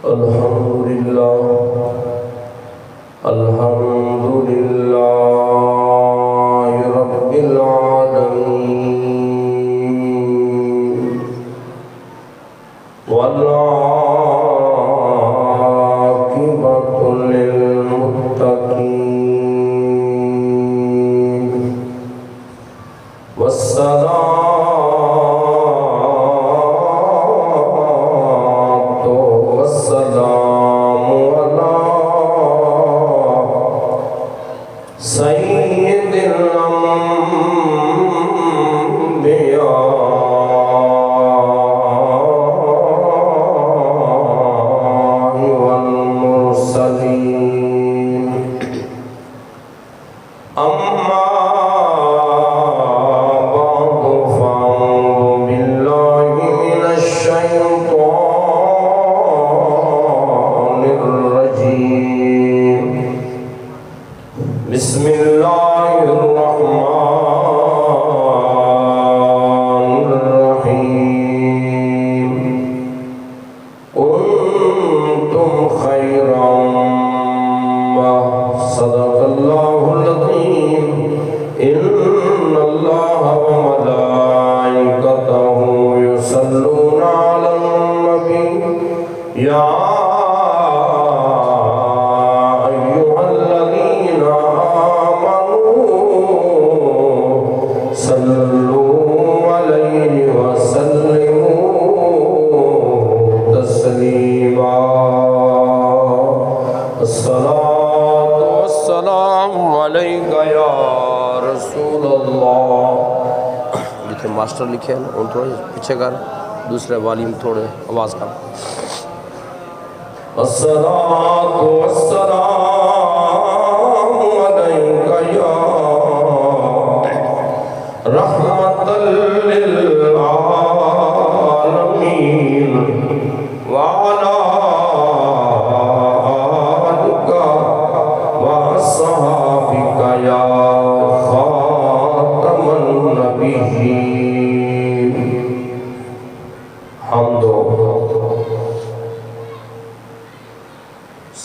الحمدللہ رب العالمین والعاقبۃ للمتقین والصلاة والسلام علی سید الانبیاء والمرسلین اما بعد فاعوذ باللہ من الشیطان الرجیم بسم اللہ الرحمن الرحیم کنتم خیر امة صدق اللہ العظیم ان اللہ وملائکتہ یصلون علی النبی یا ایھا الذین آمنوا صلوا علیہ وسلموا تسلیما الصلاۃ والسلام علیک یا رسول اللہ. جتنے ماسٹر لکھے ہیں ان تھوڑے پیچھے کر، دوسرے والیوم تھوڑے آواز کر. الصلاۃ والسلام علیک یا رحمۃ للعالمین وعلی آلک وصحابک یا خاتم النبیین. حمد و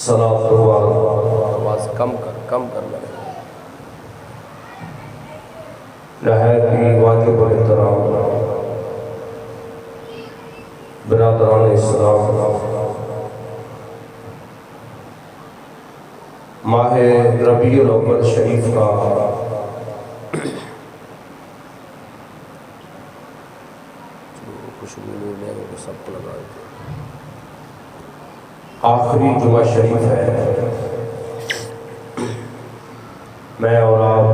صلاۃ و آواز کم کر لگے. نہایت ہی واجب الاحترام برادران اسلام، ماہ ربیع الاول شریف کا سب کو لگا آخری جمعہ شریف ہے. میں اور آپ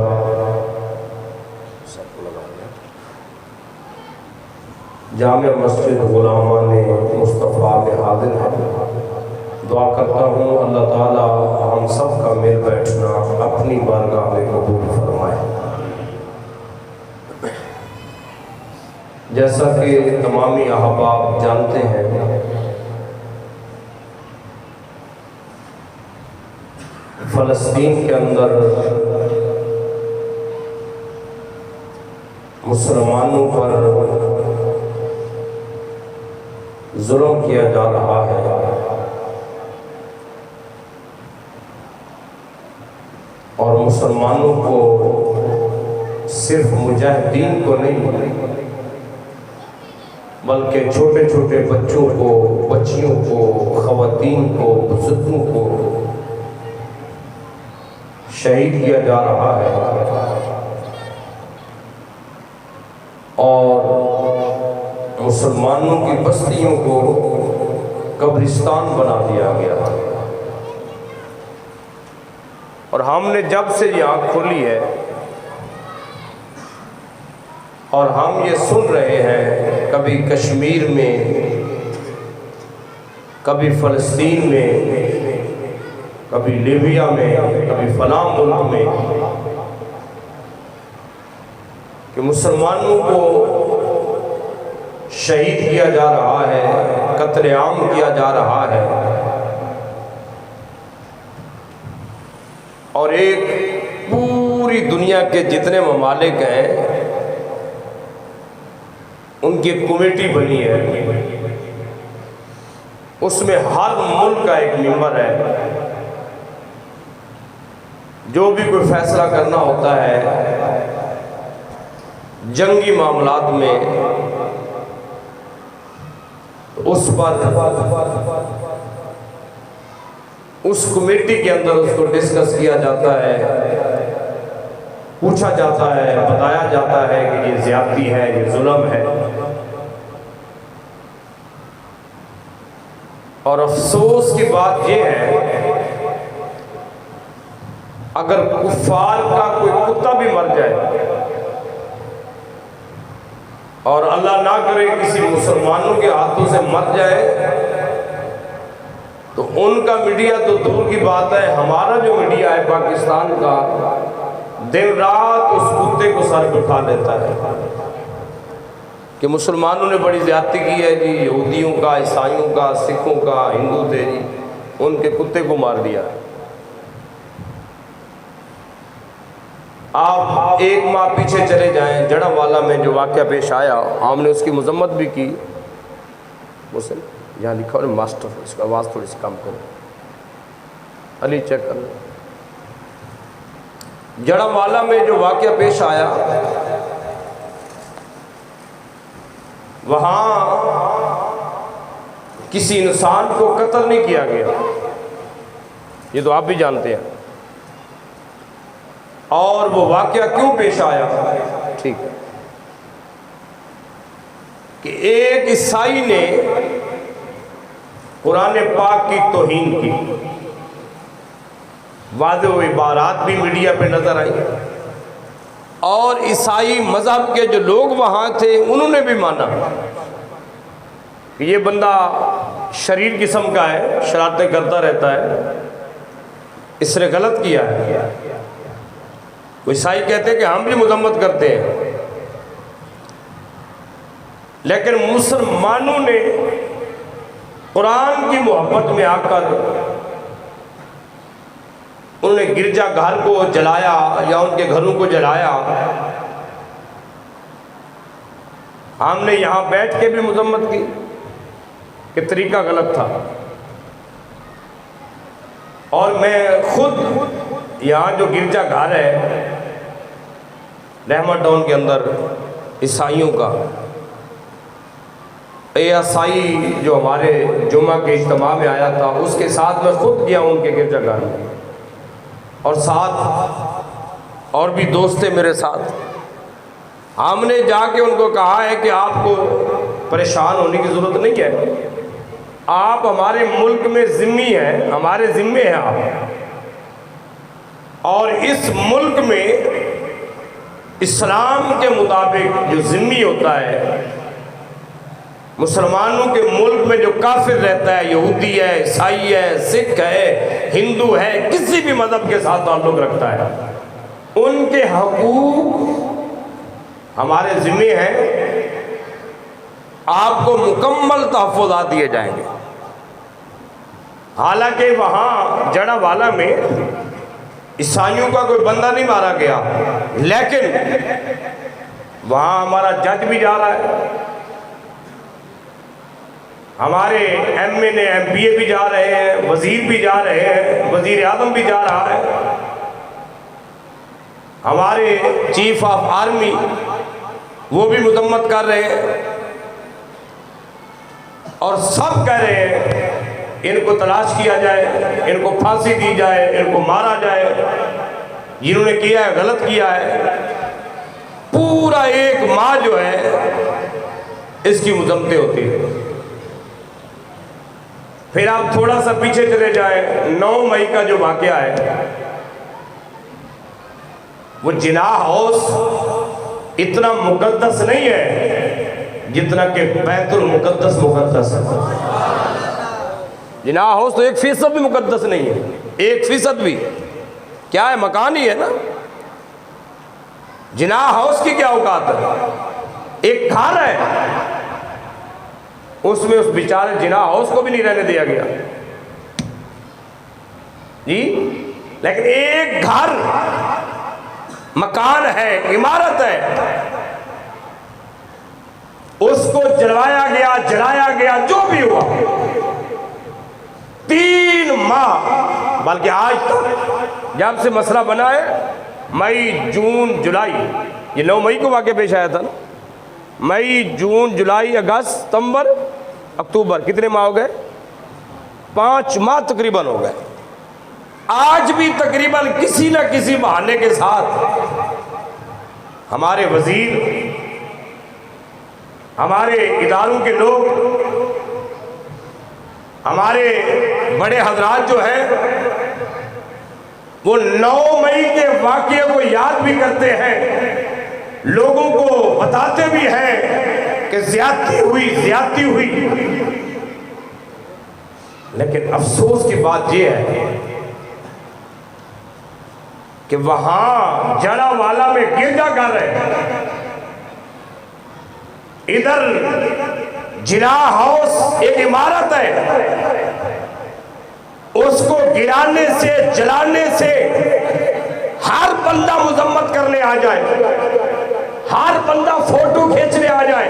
سب کو لگا جامع مسجد غلامان مصطفیٰ میں حاضر ہے. دعا کرتا ہوں اللہ تعالی ہم سب کا مل بیٹھنا اپنی بارگاہ میں قبول فرمائے. جیسا کہ تمامی احباب جانتے ہیں، فلسطین کے اندر مسلمانوں پر ظلم کیا جا رہا ہے. اور مسلمانوں کو صرف مجاہدین کو نہیں بلکہ چھوٹے چھوٹے بچوں کو، بچیوں کو، خواتین کو، بزرگوں کو شہید کیا جا رہا ہے اور مسلمانوں کی بستیوں کو قبرستان بنا دیا گیا. اور ہم نے جب سے یہ آنکھ کھولی ہے اور ہم یہ سن رہے ہیں، کبھی کشمیر میں، کبھی فلسطین میں، کبھی لیبیا میں، کبھی فلاں ملک میں، کہ مسلمانوں کو شہید کیا جا رہا ہے، قتل عام کیا جا رہا ہے. اور ایک پوری دنیا کے جتنے ممالک ہیں ان کی کمیٹی بنی ہے اس میں ہر ملک کا ایک ممبر ہے، جو بھی کوئی فیصلہ کرنا ہوتا ہے جنگی معاملات میں، اس پر اس کمیٹی کے اندر اس کو ڈسکس کیا جاتا ہے، پوچھا جاتا ہے، بتایا جاتا ہے کہ یہ زیادتی ہے، یہ ظلم ہے۔ اور افسوس کی بات یہ ہے، اگر کفار کا کوئی کتا بھی مر جائے اور اللہ نہ کرے کسی مسلمانوں کے ہاتھوں سے مر جائے، تو ان کا میڈیا تو دور کی بات ہے، ہمارا جو میڈیا ہے پاکستان کا، دن رات اس کتے کو سر پہ اٹھا لیتا ہے کہ مسلمانوں نے بڑی زیادتی کی ہے جی، یہودیوں کا، عیسائیوں کا، سکھوں کا، ہندو تھے جی، ان کے کتے کو مار دیا۔ آپ ایک ماہ پیچھے چلے جائیں، جڑا والا میں جو واقعہ پیش آیا، ہم نے اس کی مذمت بھی کی۔ مسلم یہاں لکھا ہو ماسٹر، اس کا آواز تھوڑی سی کم کرو، علی چیک کر لو۔ جڑا والا میں جو واقعہ پیش آیا، وہاں کسی انسان کو قتل نہیں کیا گیا، یہ تو آپ بھی جانتے ہیں۔ اور وہ واقعہ کیوں پیش آیا؟ ٹھیک ہے کہ ایک عیسائی نے قرآن پاک کی توہین کی، واضح عبارات بھی میڈیا پہ نظر آئی، اور عیسائی مذہب کے جو لوگ وہاں تھے انہوں نے بھی مانا کہ یہ بندہ شریر قسم کا ہے، شرارتیں کرتا رہتا ہے، اس نے غلط کیا ہے۔ وہ عیسائی کہتے ہیں کہ ہم بھی مذمت کرتے ہیں، لیکن مسلمانوں نے قرآن کی محبت میں آ کر انہوں نے گرجا گھر کو جلایا یا ان کے گھروں کو جلایا۔ ہم نے یہاں بیٹھ کے بھی مذمت کی کہ طریقہ غلط تھا، اور میں خود یہاں جو گرجا گھر ہے رحمت ٹاؤن کے اندر عیسائیوں کا، عیسائی جو ہمارے جمعہ کے اجتماع میں آیا تھا، اس کے ساتھ میں خود گیا ان کے گرجا گھر میں، اور ساتھ اور بھی دوست تھے میرے ساتھ۔ ہم نے جا کے ان کو کہا ہے کہ آپ کو پریشان ہونے کی ضرورت نہیں ہے، آپ ہمارے ملک میں ذمہ ہیں، ہمارے ذمے ہیں آپ، اور اس ملک میں اسلام کے مطابق جو ذمہ ہوتا ہے، مسلمانوں کے ملک میں جو کافر رہتا ہے، یہودی ہے، عیسائی ہے، سکھ ہے، ہندو ہے، کسی بھی مذہب کے ساتھ تعلق رکھتا ہے، ان کے حقوق ہمارے ذمہ ہیں، آپ کو مکمل تحفظات دیے جائیں گے۔ حالانکہ وہاں جڑا والا میں عیسائیوں کا کوئی بندہ نہیں مارا گیا، لیکن وہاں ہمارا جج بھی جا رہا ہے، ہمارے M N A M P A بھی جا رہے ہیں، وزیر بھی جا رہے ہیں، وزیر اعظم بھی جا رہا ہے، ہمارے چیف آف آرمی وہ بھی مذمت کر رہے ہیں، اور سب کہہ رہے ہیں ان کو تلاش کیا جائے، ان کو پھانسی دی جائے، ان کو مارا جائے، جنہوں نے کیا ہے غلط کیا ہے۔ پورا ایک ماہ جو ہے اس کی مذمتیں ہوتی ہیں۔ پھر آپ تھوڑا سا پیچھے چلے جائیں، 9 مئی کا جو واقعہ ہے، وہ جناح ہاؤس اتنا مقدس نہیں ہے جتنا کہ بیت المقدس مقدس ہے۔ جناح ہاؤس تو 1% بھی مقدس نہیں ہے، 1% بھی، کیا ہے، مکان ہی ہے نا۔ جناح ہاؤس کی کیا اوقات ہے؟ ایک گھر ہے، اس میں اس بیچارے جناح ہاؤس کو بھی نہیں رہنے دیا گیا جی، لیکن ایک گھر، مکان ہے، عمارت ہے، اس کو جلایا گیا، جلایا گیا، جو بھی ہوا، بلکہ آج تک جب سے مسئلہ بنا ہے مئی جون جولائی، یہ 9 مئی کو واقعہ پیش آیا تھا نا، مئی جون جولائی اگست ستمبر اکتوبر، کتنے ماہ ہو گئے؟ 5 ماہ تقریباً ہو گئے۔ آج بھی تقریباً کسی نہ کسی بہانے کے ساتھ ہمارے وزیر، ہمارے اداروں کے لوگ، ہمارے بڑے حضرات جو ہیں وہ 9 مئی کے واقعے کو یاد بھی کرتے ہیں، لوگوں کو بتاتے بھی ہیں کہ زیادتی ہوئی، لیکن افسوس کی بات یہ ہے کہ وہاں جڑا والا میں گرجا گھر ہے، ادھر جنا ہاؤس ایک عمارت ہے، اس کو گرانے سے جلانے سے ہر بندہ مذمت کرنے آ جائے، ہر بندہ فوٹو کھینچنے آ جائے،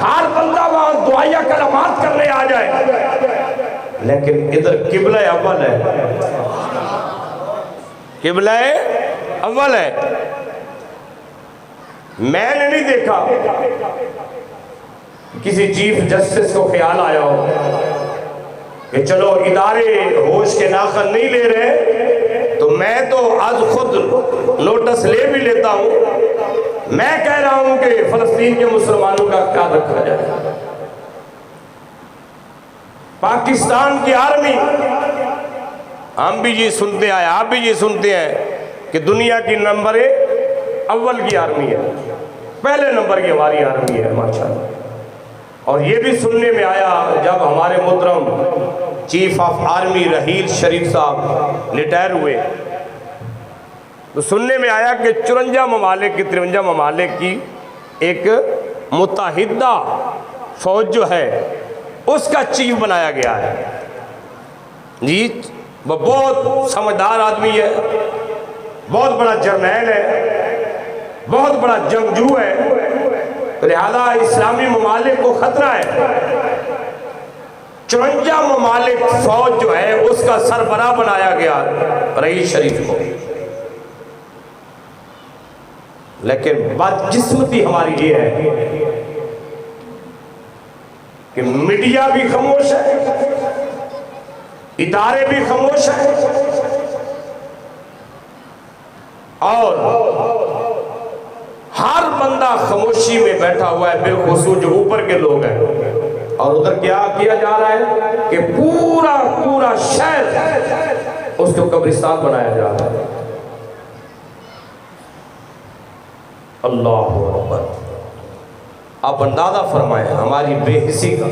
ہر بندہ وہاں دعائیہ کلمات کرنے آ جائے، لیکن ادھر قبلہ اول ہے، قبلہ اول ہے۔ میں نے نہیں دیکھا کسی چیف جسٹس کو خیال آیا ہو کہ چلو ادارے ہوش کے ناخن نہیں لے رہے تو میں تو آج خود نوٹس لے بھی لیتا ہوں، میں کہہ رہا ہوں کہ فلسطین کے مسلمانوں کا خیال رکھا جائے۔ پاکستان کی آرمی، ہم بھی یہ سنتے آئے، آپ بھی یہ سنتے ہیں کہ دنیا کی نمبر اول کی آرمی ہے، پہلے نمبر کی ہماری آرمی ہے ماشاءاللہ۔ اور یہ بھی سننے میں آیا جب ہمارے محترم چیف آف آرمی رحیل شریف صاحب ریٹائر ہوئے تو سننے میں آیا کہ 53 ممالک کی ایک متحدہ فوج جو ہے اس کا چیف بنایا گیا ہے۔ جی وہ بہت سمجھدار آدمی ہے، بہت بڑا جرنیل ہے، بہت بڑا جنگجو ہے، لہذا اسلامی ممالک کو خطرہ ہے۔ 54 ممالک فوج جو ہے اس کا سربراہ بنایا گیا رئیس شریف کو، لیکن بدقسمتی ہماری یہ ہے کہ میڈیا بھی خاموش ہے، ادارے بھی خاموش ہیں، اور ہر بندہ خاموشی میں بیٹھا ہوا ہے، بالخصوص جو اوپر کے لوگ ہیں۔ اور ادھر کیا کیا جا رہا ہے کہ پورا شہر اس کو قبرستان بنایا جا رہا ہے۔ اللہ اکبر۔ آپ اندازہ فرمائیں ہماری بے حسی کا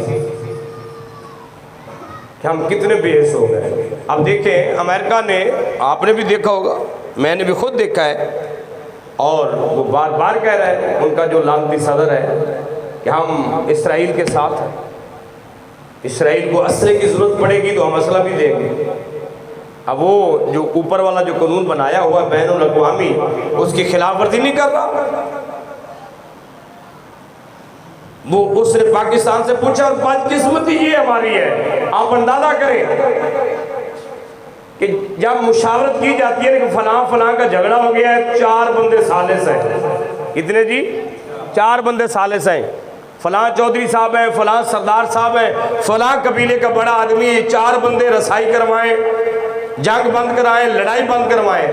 کہ ہم کتنے بے حس ہو گئے۔ اب دیکھیں امریکہ نے، آپ نے بھی دیکھا ہوگا، میں نے بھی خود دیکھا ہے، اور وہ بار بار کہہ رہے ہیں ان کا جو لانتی صدر ہے کہ ہم اسرائیل کے ساتھ ہیں، اسرائیل کو اسلحے کی ضرورت پڑے گی تو ہم اسلحہ بھی دیں گے۔ اب وہ جو اوپر والا جو قانون بنایا ہوا بین الاقوامی اس کی خلاف ورزی نہیں کر رہا۔ وہ اس نے پاکستان سے پوچھا، اور بدقسمتی یہ ہماری ہے، آپ اندازہ کریں کہ جب مشاورت کی جاتی ہے کہ فلاں کا جھگڑا ہو گیا ہے، 4 بندے ثالث ہیں، کتنے جی؟ 4 بندے ثالث ہیں، فلاں چودھری صاحب ہیں، فلاں سردار صاحب ہیں، فلاں قبیلے کا بڑا آدمی ہے، 4 بندے رسائی کروائیں، جنگ بند کرائیں، لڑائی بند کروائیں۔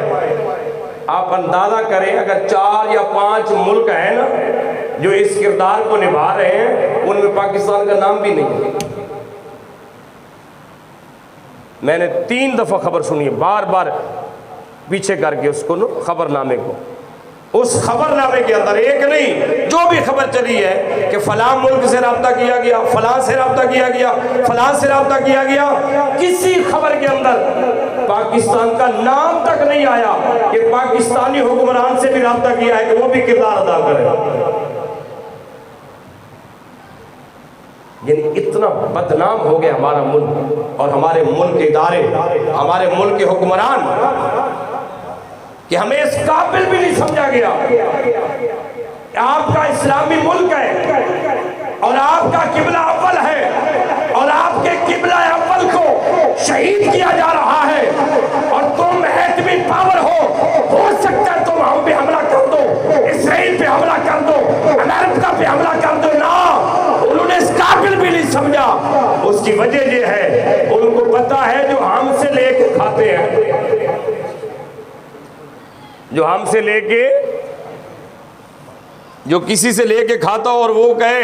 آپ اندازہ کریں اگر 4 یا 5 ملک ہیں نا جو اس کردار کو نبھا رہے ہیں، ان میں پاکستان کا نام بھی نہیں ہے۔ میں نے 3 دفعہ خبر سنی ہے، بار بار پیچھے کر کے اس کو خبر نامے کو، اس خبر نامے کے اندر ایک نہیں جو بھی خبر چلی ہے کہ فلاں ملک سے رابطہ کیا گیا، فلاں سے رابطہ کیا گیا، فلاں سے رابطہ کیا گیا، کسی خبر کے اندر پاکستان کا نام تک نہیں آیا کہ پاکستانی حکمران سے بھی رابطہ کیا ہے کہ وہ بھی کردار ادا کرے۔ یعنی اتنا بدنام ہو گیا ہمارا ملک اور ہمارے ملک کے ادارے، ہمارے ملک کے حکمران، کہ ہمیں اس قابل بھی نہیں سمجھا گیا۔ آپ کا اسلامی ملک ہے اور آپ کا قبلہ اول ہے، اور آپ کے قبلہ اول کو شہید کیا جا رہا ہے، وجہ یہ ہے ان کو پتا ہے جو ہم سے لے کے کھاتے ہیں، جو ہم سے لے کے، جو کسی سے لے کے کھاتا ہو اور وہ کہے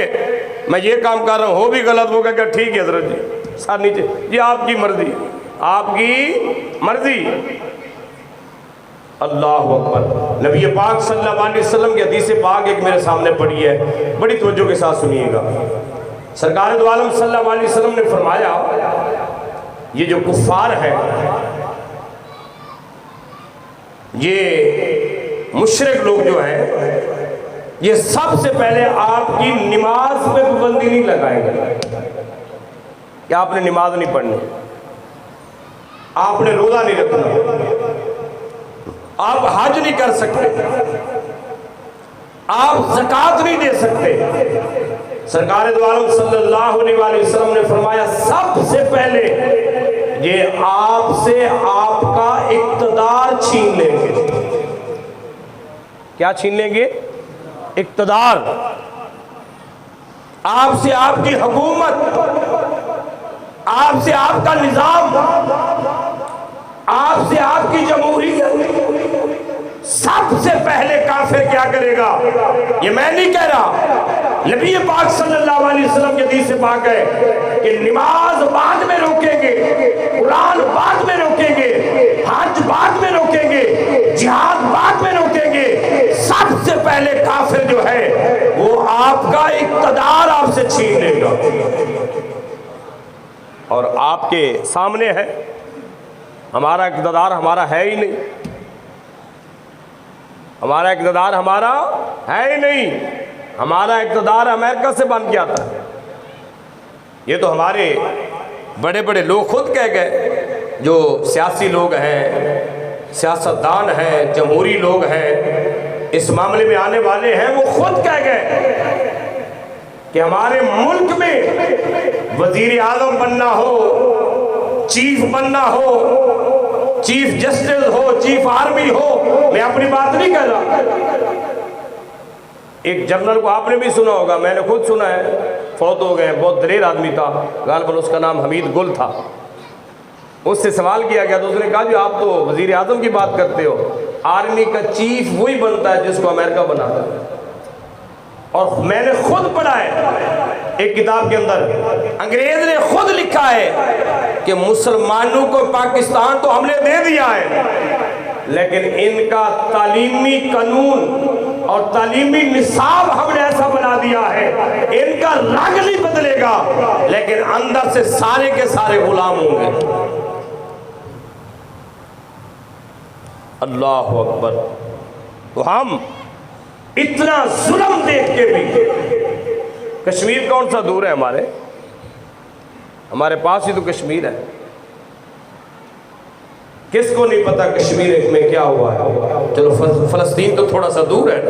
میں یہ کام کر رہا ہوں، ہو بھی غلط، وہ کہے کہ ٹھیک ہے حضرت جی سر نیچے، یہ آپ کی مرضی، آپ کی مرضی۔ اللہ اکبر۔ نبی پاک صلی اللہ علیہ وسلم کی حدیث پاک ایک میرے سامنے پڑھی ہے، بڑی توجہ کے ساتھ سنیے گا۔ سرکار دو عالم صلی اللہ علیہ وسلم نے فرمایا یہ جو کفار ہے، یہ مشرک لوگ جو ہیں، یہ سب سے پہلے آپ کی نماز پہ پابندی نہیں لگائیں گے کہ آپ نے نماز نہیں پڑھنی، آپ نے روزہ نہیں رکھنا، آپ حج نہیں کر سکتے، آپ زکوٰۃ نہیں دے سکتے۔ سرکار دو عالم صلی اللہ علیہ وسلم نے فرمایا سب سے پہلے یہ آپ سے آپ کا اقتدار چھین لیں گے۔ کیا چھین لیں گے؟ اقتدار۔ آپ سے آپ کی حکومت، آپ سے آپ کا نظام، آپ سے آپ کی جمہوریت، سب سے پہلے کافر کیا کرے گا؟ یہ میں نہیں کہہ رہا، نبی پاک صلی اللہ علیہ وسلم کی حدیث سے پاک ہے کہ نماز بعد میں روکیں گے، قرآن بعد میں روکیں گے، حج بعد میں روکیں گے، جہاد بعد میں روکیں گے، سب سے پہلے کافر جو ہے وہ آپ کا اقتدار آپ سے چھین لے گا۔ اور آپ کے سامنے ہے ہمارا اقتدار ہمارا ہے ہی نہیں، ہمارا اقتدار ہمارا ہے ہی نہیں، ہمارا اقتدار امریکہ سے بن کے آتا ہے۔ یہ تو ہمارے بڑے بڑے لوگ خود کہہ گئے، جو سیاسی لوگ ہیں، سیاستدان ہیں، جمہوری لوگ ہیں، اس معاملے میں آنے والے ہیں، وہ خود کہہ گئے کہ ہمارے ملک میں وزیر اعظم بننا ہو، چیف بننا ہو، چیف جسٹس ہو، چیف آرمی ہو، میں اپنی بات نہیں کہہ رہا، ایک جنرل کو آپ نے بھی سنا ہوگا، میں نے خود سنا ہے، فوت ہو گئے، بہت دلیر آدمی تھا، غالباً اس کا نام حمید گل تھا۔ اس سے سوال کیا گیا تو اس نے کہا جو آپ تو وزیر اعظم کی بات کرتے ہو، آرمی کا چیف وہی بنتا ہے جس کو امریکہ بناتا ہے۔ اور میں نے خود پڑھا ہے ایک کتاب کے اندر، انگریز نے خود لکھا ہے کہ مسلمانوں کو پاکستان تو ہم نے دے دیا ہے، لیکن ان کا تعلیمی قانون اور تعلیمی نصاب ہم نے ایسا بنا دیا ہے، ان کا رنگ نہیں بدلے گا لیکن اندر سے سارے کے سارے غلام ہوں گے۔ اللہ اکبر۔ تو ہم اتنا ظلم دیکھ کے بھی، کشمیر کون سا دور ہے ہمارے پاس ہی تو کشمیر ہے، کس کو نہیں پتا کشمیر میں کیا ہوا ہے؟ چلو فلسطین تو تھوڑا سا دور ہے،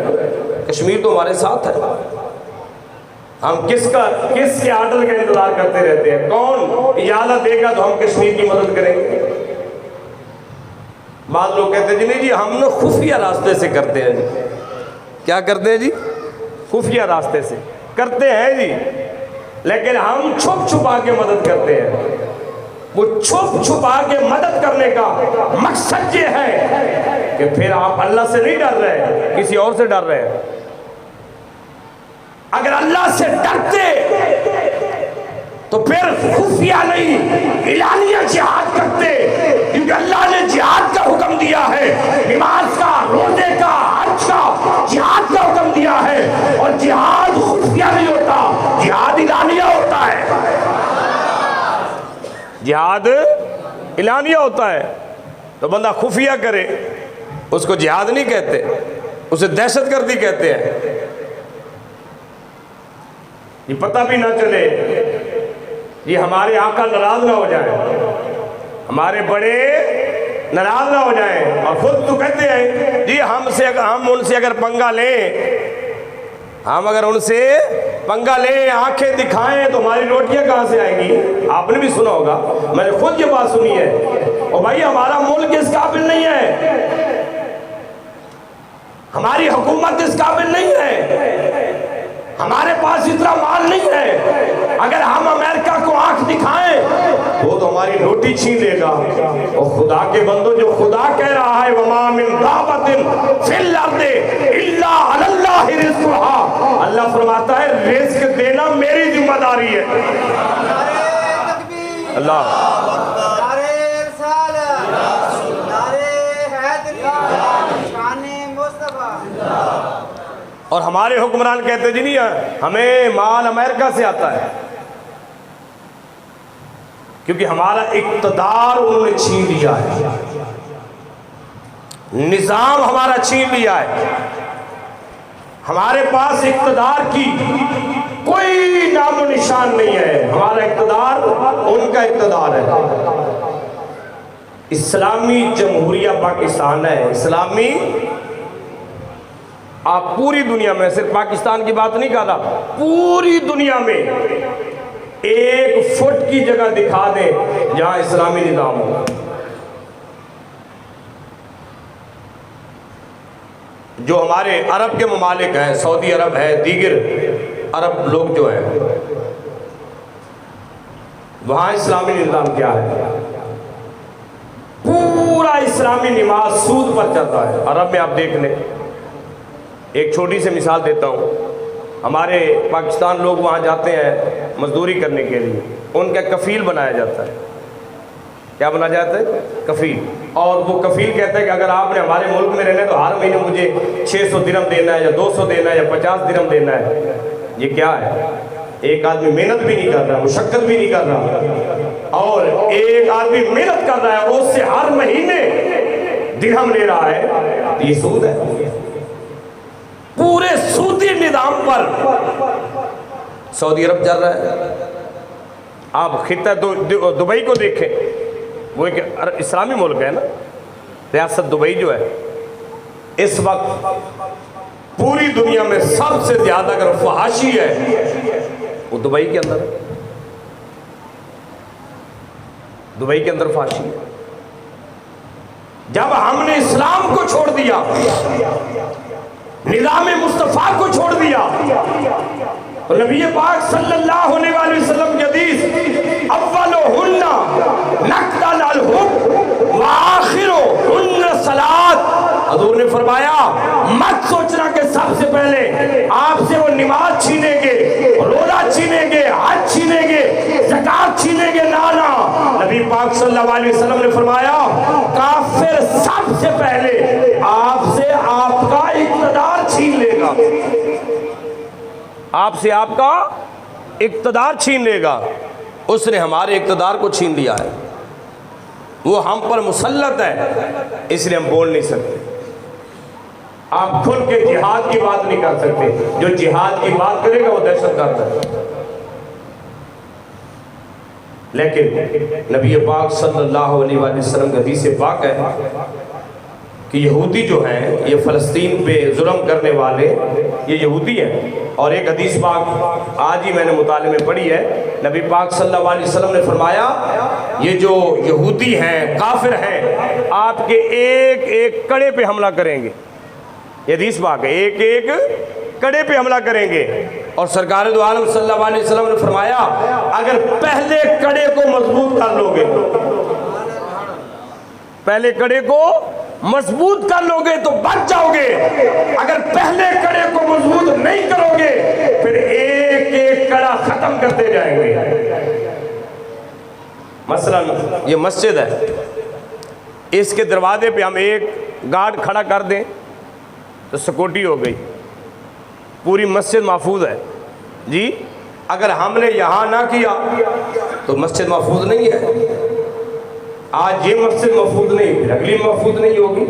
کشمیر تو ہمارے ساتھ ہے۔ ہم کس کے آرڈر کا انتظار کرتے رہتے ہیں؟ کون اجازت دے گا تو ہم کشمیر کی مدد کریں گے؟ بعض لوگ کہتے ہیں جی نہیں جی ہم نے خفیہ راستے سے کرتے ہیں جی۔ کیا کرتے ہیں جی؟ خفیہ راستے سے کرتے ہیں جی، لیکن ہم چھپ چھپا کے مدد کرتے ہیں۔ وہ چھپ چھپا کے مدد کرنے کا مقصد یہ ہے کہ پھر آپ اللہ سے نہیں ڈر رہے، کسی اور سے ڈر رہے ہیں۔ اگر اللہ سے ڈرتے تو پھر خفیہ نہیں اعلانیہ جہاد کرتے، کیونکہ اللہ نے جہاد کا حکم دیا ہے، نماز کا، روزے کا، حج کا، جہاد کا حکم دیا ہے، اور جہاد خفیہ نہیں ہوتا، جہاد اعلانیہ ہوتا ہے، جہاد اعلانیہ ہوتا ہے۔ تو بندہ خفیہ کرے اس کو جہاد نہیں کہتے، اسے دہشت گردی کہتے ہیں۔ یہ پتہ بھی نہ چلے، یہ ہمارے آقا ناراض نہ ہو جائیں، ہمارے بڑے ناراض نہ ہو جائیں، اور خود تو کہتے ہیں جی ہم ان سے اگر پنگا لیں، ہم اگر ان سے پنگا لیں، آنکھیں دکھائیں تو ہماری روٹیاں کہاں سے آئیں گی؟ آپ نے بھی سنا ہوگا، میں نے خود یہ بات سنی ہے۔ اور بھائی ہمارا ملک اس قابل نہیں ہے، ہماری حکومت اس قابل نہیں ہے ہمارے پاس اتنا مال نہیں ہے، اگر ہم امریکہ کو آنکھ دکھائیں وہ تو ہماری روٹی چھین لے گا۔ اور خدا کے بندو، جو خدا کہہ رہا ہے وَمَا مِن دَابَّةٍ فِي الْأَرْضِ إِلَّا عَلَى اللَّهِ رِزْقُهَا، اللہ فرماتا ہے رزق دینا میری ذمہ داری ہے۔ اللہ اور ہمارے حکمران کہتے جی نہیں ہمیں مال امریکہ سے آتا ہے، کیونکہ ہمارا اقتدار انہوں نے چھین لیا ہے، نظام ہمارا چھین لیا ہے، ہمارے پاس اقتدار کی کوئی نام و نشان نہیں ہے، ہمارا اقتدار ان کا اقتدار ہے۔ اسلامی جمہوریہ پاکستان ہے، اسلامی، آپ پوری دنیا میں، صرف پاکستان کی بات نہیں کر رہا، پوری دنیا میں ایک فٹ کی جگہ دکھا دیں جہاں اسلامی نظام ہو۔ جو ہمارے عرب کے ممالک ہیں، سعودی عرب ہے، دیگر عرب لوگ جو ہیں، وہاں اسلامی نظام کیا ہے؟ پورا اسلامی نماز سود پر چلتا ہے۔ عرب میں آپ دیکھ لیں، ایک چھوٹی سی مثال دیتا ہوں، ہمارے پاکستان لوگ وہاں جاتے ہیں مزدوری کرنے کے لیے، ان کا کفیل بنایا جاتا ہے۔ کیا بنایا جاتا ہے؟ کفیل۔ اور وہ کفیل کہتا ہے کہ اگر آپ نے ہمارے ملک میں رہنا تو ہر مہینے مجھے 600 درہم دینا ہے، یا 200 دینا ہے، یا 50 درہم دینا ہے۔ یہ کیا ہے؟ ایک آدمی محنت بھی نہیں کر رہا، مشقت بھی نہیں کر رہا، اور ایک آدمی محنت کر رہا ہے، اس سے ہر مہینے درہم لے رہا ہے، یہ سود ہے۔ پورے سودی نظام پر سعودی عرب چل رہا ہے۔ آپ خطہ دبئی کو دیکھیں، وہ ایک اسلامی ملک ہے نا، ریاست دبئی جو ہے، اس وقت پوری دنیا میں سب سے زیادہ اگر فحاشی ہے وہ دبئی کے اندر، دبئی کے اندر فحاشی ہے۔ جب ہم نے اسلام کو چھوڑ دیا، نظام مصطفیٰ کو چھوڑ دیا، تو نبی پاک صلی اللہ علیہ وسلم کی حدیث اولہن نقض الحب وآخرہن صلاۃ، حضور نے فرمایا مت سوچنا کہ سب سے پہلے آپ سے وہ نماز چھینیں گے، روزہ چھینیں گے، حج چھینیں گے، زکوٰۃ چھینیں گے، نانا۔ نبی پاک صلی اللہ علیہ وسلم نے فرمایا کافر سب سے پہلے آپ سے آپ کا اقتدار چھین لے گا، آپ سے آپ کا اقتدار چھین لے گا۔ اس نے ہمارے اقتدار کو چھین لیا ہے، وہ ہم پر مسلط ہے، اس لیے ہم بول نہیں سکتے۔ آپ کھل کے جہاد کی بات نہیں کر سکتے، جو جہاد کی بات کرے گا وہ دہشت گرد ہے۔ لیکن نبی پاک صلی اللہ علیہ وسلم کی حدیث پاک ہے کہ یہودی جو ہیں، یہ فلسطین پہ ظلم کرنے والے یہ یہودی ہیں۔ اور ایک حدیث پاک آج ہی میں نے مطالعے میں پڑھی ہے، نبی پاک صلی اللہ علیہ وسلم نے فرمایا یہ جو یہودی ہیں، کافر ہیں، آپ کے ایک ایک کڑے پہ حملہ کریں گے۔ یہ حدیث پاک ہے، ایک ایک کڑے پہ حملہ کریں گے۔ اور سرکار دو عالم صلی اللہ علیہ وسلم نے فرمایا اگر پہلے کڑے کو مضبوط کر لو گے، پہلے کڑے کو مضبوط کر لو گے تو بچ جاؤ گے، اگر پہلے کڑے کو مضبوط نہیں کرو گے پھر ایک ایک کڑا ختم کرتے جائیں گے۔ مثلا یہ مسجد ہے، اس کے دروازے پہ ہم ایک گارڈ کھڑا کر دیں تو سیکورٹی ہو گئی، پوری مسجد محفوظ ہے جی۔ اگر ہم نے یہاں نہ کیا تو مسجد محفوظ نہیں ہے۔ آج یہ مسجد محفوظ نہیں، پھر اگلی محفوظ نہیں ہوگی۔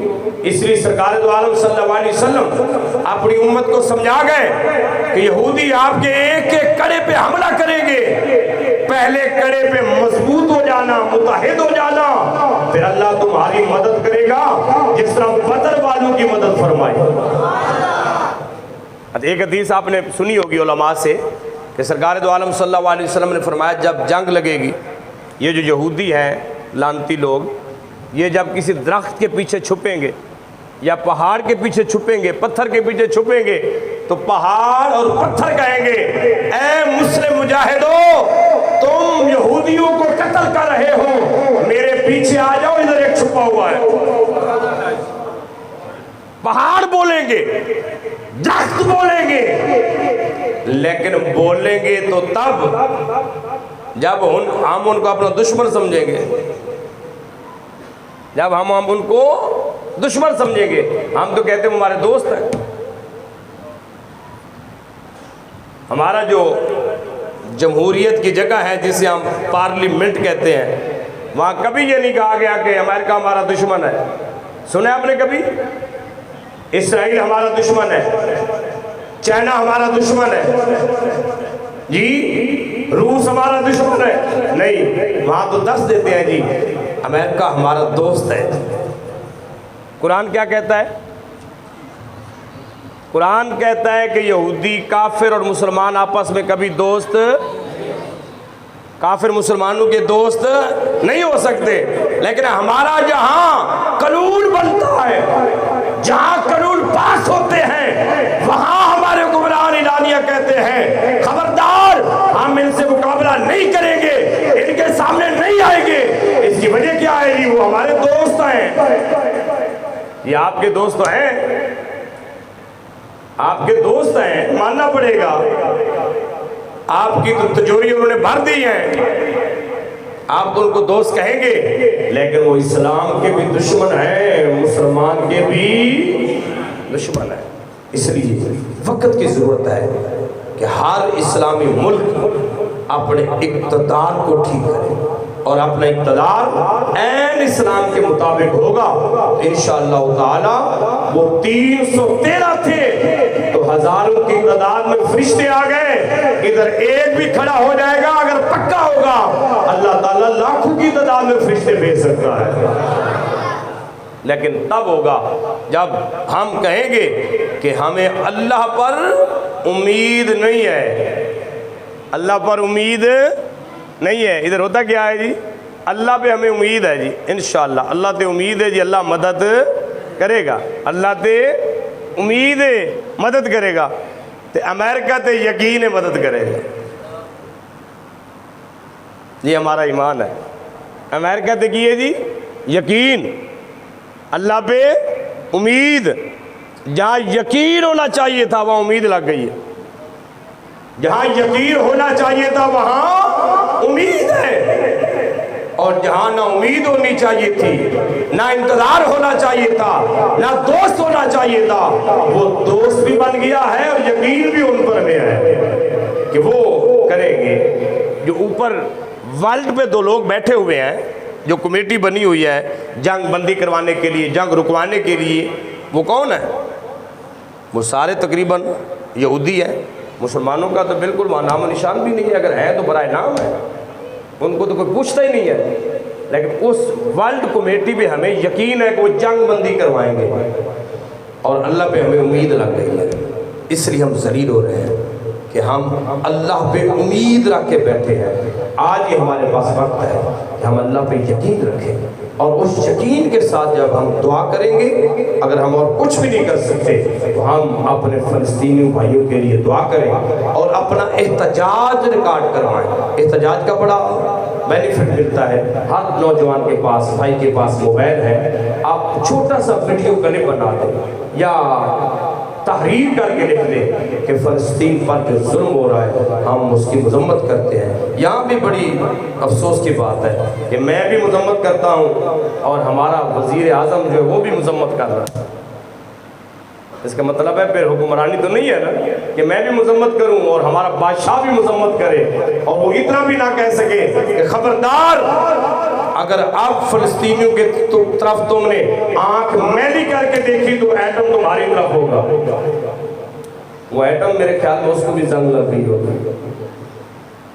اس لیے سرکار دو عالم صلی اللہ علیہ وسلم اپنی امت کو سمجھا گئے کہ یہودی آپ کے ایک ایک کڑے پہ حملہ کریں گے، پہلے کڑے پہ مضبوط ہو جانا، متحد ہو جانا، پھر اللہ تمہاری مدد کرے گا جس طرح بدر والوں کی مدد فرمائی۔ ایک حدیث آپ نے سنی ہوگی علماء سے کہ سرکار دو عالم صلی اللہ علیہ وسلم نے فرمایا جب جنگ لگے گی، یہ جو یہودی ہیں لانتی لوگ، یہ جب کسی درخت کے پیچھے چھپیں گے یا پہاڑ کے پیچھے چھپیں گے، پتھر کے پیچھے چھپیں گے، تو پہاڑ اور پتھر کہیں گے اے مسلم مجاہدوں، تم یہودیوں کو قتل کر رہے ہو، میرے پیچھے آ جاؤ، ادھر ایک چھپا ہوا ہے۔ پہاڑ بولیں گے، درخت بولیں گے، لیکن بولیں گے تو تب جب ہم ان کو اپنا دشمن سمجھیں گے، جب ہم ان کو دشمن سمجھیں گے۔ ہم تو کہتے ہیں ہمارے دوست ہیں۔ ہمارا جو جمہوریت کی جگہ ہے جسے ہم پارلیمنٹ کہتے ہیں، وہاں کبھی یہ نہیں کہا گیا کہ امریکہ ہمارا دشمن ہے۔ سنا آپ نے کبھی؟ اسرائیل ہمارا دشمن ہے، چائنا ہمارا دشمن ہے، جی روس ہمارا دشمن ہے؟ نہیں، وہاں تو دس دیتے ہیں جی امریکہ ہمارا دوست ہے۔ قرآن کیا کہتا ہے؟ قرآن کہتا ہے کہ یہودی کافر اور مسلمان آپس میں کبھی دوست، کافر مسلمانوں کے دوست نہیں ہو سکتے، لیکن ہمارا جہاں قانون بنتا ہے، جہاں قانون پاس ہوتے ہیں، وہاں ہمارے حکمران اعلانیہ کہتے ہیں خبردار، ہم ان سے مقابلہ نہیں کریں گے، ان کے سامنے نہیں آئیں گے۔ اس کی وجہ کیا ہے جی؟ وہ ہمارے دوست ہیں۔ یہ آپ کے دوست ہیں، آپ کے دوست ہیں، ماننا پڑے گا۔ آپ کی تو تجوری انہوں نے بھر دی ہیں، آپ تو ان کو دوست کہیں گے، لیکن وہ اسلام کے بھی دشمن ہیں، مسلمان کے بھی دشمن ہیں۔ اس لیے وقت کی ضرورت ہے کہ ہر اسلامی ملک اپنے اقتدار کو ٹھیک کرے، اور اپنا اقتدار عین اسلام کے مطابق ہوگا تو انشاءاللہ تعالی وہ 313 تھے تو ہزاروں کی تعداد میں فرشتے آ گئے، ادھر ایک بھی کھڑا ہو جائے گا اگر پکا ہوگا، اللہ تعالیٰ لاکھوں کی تعداد میں فرشتے بھیج سکتا ہے۔ لیکن تب ہوگا جب ہم کہیں گے کہ ہمیں اللہ پر امید نہیں ہے، اللہ پر امید نہیں ہے۔ ادھر ہوتا کیا ہے جی؟ اللہ پہ ہمیں امید ہے جی، انشاءاللہ اللہ تے امید ہے جی، اللہ مدد کرے گا، اللہ تے امید ہے مدد کرے گا، تے امریکہ تے یقین ہے مدد کرے گا۔ یہ ہمارا ایمان ہے۔ امریکہ تے کی ہے جی؟ یقین، اللہ پہ امید۔ جہاں یقین ہونا چاہیے تھا وہاں امید لگ گئی ہے، جہاں یقین ہونا چاہیے تھا وہاں امید ہے، اور جہاں نہ امید ہونی چاہیے تھی، نہ انتظار ہونا چاہیے تھا، نہ دوست ہونا چاہیے تھا، وہ دوست بھی بن گیا ہے اور یقین بھی ان پر میں ہے کہ وہ کریں گے۔ جو اوپر ورلڈ پہ 2 لوگ بیٹھے ہوئے ہیں، جو کمیٹی بنی ہوئی ہے جنگ بندی کروانے کے لیے، جنگ رکوانے کے لیے، وہ کون ہے؟ وہ سارے تقریباً یہودی ہیں۔ مسلمانوں کا تو بالکل وہاں نام و نشان بھی نہیں ہے، اگر ہے تو برائے نام ہے، ان کو تو کوئی پوچھتا ہی نہیں ہے۔ لیکن اس ورلڈ کمیٹی پہ ہمیں یقین ہے کہ وہ جنگ بندی کروائیں گے، اور اللہ پہ ہمیں امید لگ گئی ہے۔ اس لیے ہم ذلیل ہو رہے ہیں کہ ہم اللہ پہ امید رکھ کے بیٹھے ہیں۔ آج یہ ہمارے پاس وقت ہے کہ ہم اللہ پہ یقین رکھیں، اور اس یقین کے ساتھ جب ہم دعا کریں گے، اگر ہم اور کچھ بھی نہیں کر سکتے تو ہم اپنے فلسطینی بھائیوں کے لیے دعا کریں اور اپنا احتجاج ریکارڈ کروائیں۔ احتجاج کا بڑا بینیفٹ ملتا ہے۔ ہر نوجوان کے پاس، بھائی کے پاس موبائل ہے، آپ چھوٹا سا ویڈیو کلپ بنا دیں یا تحریر کر کے لکھ دیں کہ فلسطین پر جو ظلم ہو رہا ہے ہم اس کی مذمت کرتے ہیں۔ یہاں بھی بڑی افسوس کی بات ہے کہ میں بھی مذمت کرتا ہوں اور ہمارا وزیر اعظم جو ہے وہ بھی مذمت کر رہا ہے۔ اس کا مطلب ہے پھر حکمرانی تو نہیں ہے نا کہ میں بھی مذمت کروں اور ہمارا بادشاہ بھی مذمت کرے، اور وہ اتنا بھی نہ کہہ سکے کہ خبردار اگر اب فلسطینیوں کے طرف تم نے آنکھ میلی کر کے دیکھی تو ایٹم تمہاری طرف ہوگا۔ وہ ایٹم میرے خیال میں اس کو بھی زنگ لگ گئی ہوگی۔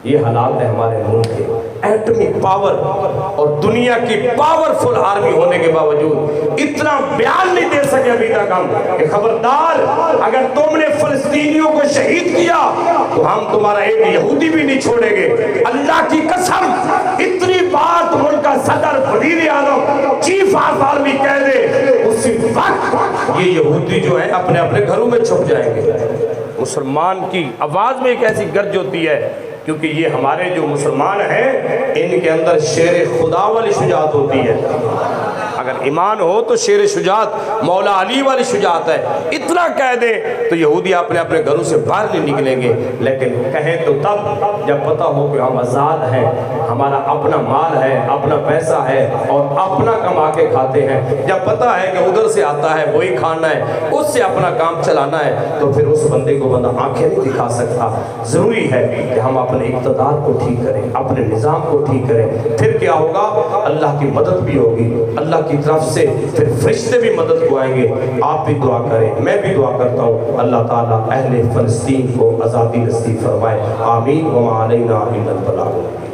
یہ حالات ہے ہمارے ملک کے۔ ایٹمی پاور اور دنیا کی پاورفل آرمی ہونے کے باوجود اتنا بیان نہیں دے سکے ابھی تک ہم کہ خبردار اگر تم نے فلسطینیوں کو شہید کیا تو ہم تمہارا ایک یہودی بھی نہیں چھوڑیں گے۔ اللہ کی قسم اتنی بات ملک کا صدر، وزیر اعظم، چیف آف آرمی کہہ دے، اسی وقت یہ یہودی جو ہیں اپنے اپنے گھروں میں چھپ جائیں گے۔ مسلمان کی آواز میں ایک ایسی گرج ہوتی ہے، کیونکہ یہ ہمارے جو مسلمان ہیں ان کے اندر شیر خدا والی شجاعت ہوتی ہے۔ اگر ایمان ہو تو شیر شجاعت مولا علی والی شجاعت ہے۔ اتنا کہہ دیں تو یہودی اپنے اپنے گھروں سے باہر نہیں نکلیں گے، لیکن کہیں تو تب جب پتہ ہو کہ ہم آزاد ہیں، ہمارا اپنا مال ہے، اپنا پیسہ ہے اور اپنا کما کے کھاتے ہیں۔ جب پتہ ہے کہ ادھر سے آتا ہے وہی کھانا ہے، اس سے اپنا کام چلانا ہے، تو پھر اس بندے کو بندہ آنکھیں نہیں دکھا سکتا۔ ضروری ہے کہ ہم اپنے اقتدار کو ٹھیک کریں، اپنے نظام کو ٹھیک کریں، پھر کیا ہوگا؟ اللہ کی مدد بھی ہوگی، اللہ کی طرف سے پھر فرشتے بھی مدد کو آئیں گے۔ آپ بھی دعا کریں، میں بھی دعا کرتا ہوں، اللہ تعالیٰ اہل فلسطین کو آزادی نصیب فرمائے، آمین۔ وما علینا الا البلاغ۔